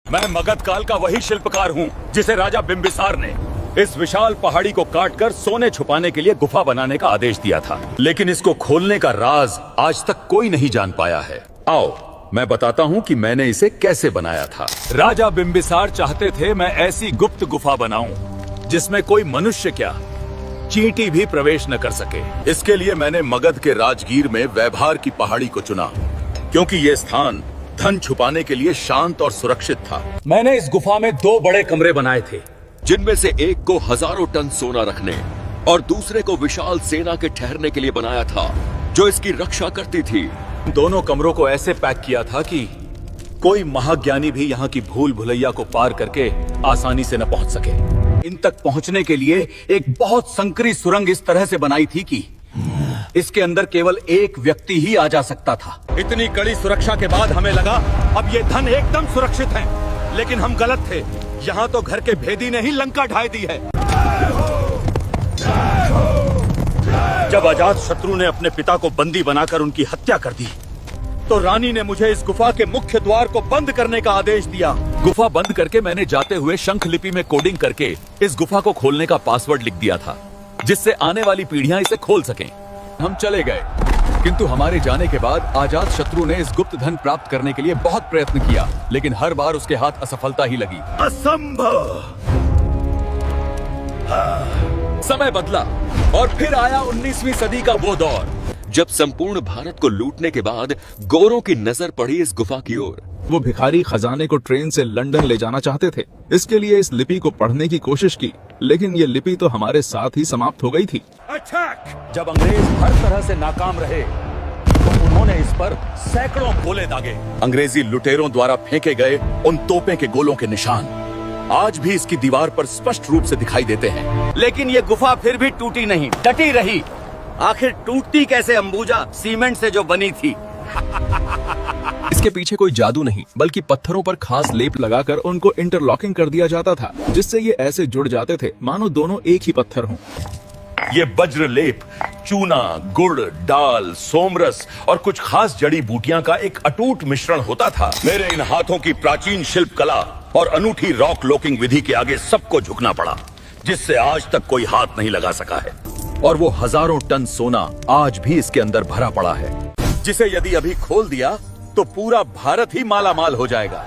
मैं मगध काल का वही शिल्पकार हूँ जिसे राजा बिंबिसार ने इस विशाल पहाड़ी को काटकर सोने छुपाने के लिए गुफा बनाने का आदेश दिया था। लेकिन इसको खोलने का राज आज तक कोई नहीं जान पाया है। आओ मैं बताता हूँ कि मैंने इसे कैसे बनाया था। राजा बिंबिसार चाहते थे मैं ऐसी गुप्त गुफा बनाऊं जिसमें कोई मनुष्य क्या चींटी भी प्रवेश न कर सके। इसके लिए मैंने मगध के राजगीर में वैभार की पहाड़ी को चुना, क्योंकि ये स्थान धन छुपाने के लिए शांत और सुरक्षित था। मैंने इस गुफा में 2 बड़े कमरे बनाए थे, जिनमें से एक को हजारों टन सोना रखने और दूसरे को विशाल सेना के ठहरने के लिए बनाया था, जो इसकी रक्षा करती थी। दोनों कमरों को ऐसे पैक किया था कि कोई महाज्ञानी भी यहाँ की भूल भुलैया को पार करके आसानी से न पहुंच सके। इन तक पहुंचने के लिए एक बहुत संकरी सुरंग इस तरह से बनाई थी कि इसके अंदर केवल एक व्यक्ति ही आ जा सकता था। इतनी कड़ी सुरक्षा के बाद हमें लगा अब ये धन एकदम सुरक्षित है, लेकिन हम गलत थे। यहाँ तो घर के भेदी ने ही लंका ढाई दी है। जब अजात शत्रु ने अपने पिता को बंदी बनाकर उनकी हत्या कर दी, तो रानी ने मुझे इस गुफा के मुख्य द्वार को बंद करने का आदेश दिया। गुफा बंद करके मैंने जाते हुए शंख लिपि में कोडिंग करके इस गुफा को खोलने का पासवर्ड लिख दिया था, जिससे आने वाली पीढ़ियां इसे खोल सकें। हम चले गए, किंतु हमारे जाने के बाद अजात शत्रु ने इस गुप्त धन प्राप्त करने के लिए बहुत प्रयत्न किया, लेकिन हर बार उसके हाथ असफलता ही लगी। असंभव। समय बदला और फिर आया 19वीं सदी का वो दौर जब संपूर्ण भारत को लूटने के बाद गोरों की नजर पड़ी इस गुफा की ओर। वो भिखारी खजाने को ट्रेन से लंदन ले जाना चाहते थे। इसके लिए इस लिपि को पढ़ने की कोशिश की, लेकिन ये लिपि तो हमारे साथ ही समाप्त हो गई थी। जब अंग्रेज हर तरह से नाकाम रहे, तो उन्होंने इस पर सैकड़ों गोले दागे। अंग्रेजी लुटेरों द्वारा फेंके गए उन तोपे के गोलों के निशान आज भी इसकी दीवार पर स्पष्ट रूप से दिखाई देते हैं। लेकिन ये गुफा फिर भी टूटी नहीं, डटी रही। आखिर टूटती कैसे अंबुजा? सीमेंट से जो बनी थी। इसके पीछे कोई जादू नहीं, बल्कि पत्थरों पर खास लेप लगाकर उनको इंटरलॉकिंग कर दिया जाता था, जिससे ये ऐसे जुड़ जाते थे मानो दोनों एक ही पत्थर हों। ये वज्र लेप चूना, गुड़, दाल, सोमरस और कुछ खास जड़ी बूटियां का एक अटूट मिश्रण होता था। मेरे इन हाथों की प्राचीन शिल्प कला और अनूठी रॉक लॉकिंग विधि के आगे सबको झुकना पड़ा, जिससे आज तक कोई हाथ नहीं लगा सका है। और वो हजारों टन सोना आज भी इसके अंदर भरा पड़ा है, जिसे यदि अभी खोल दिया तो पूरा भारत ही माला माल हो जाएगा।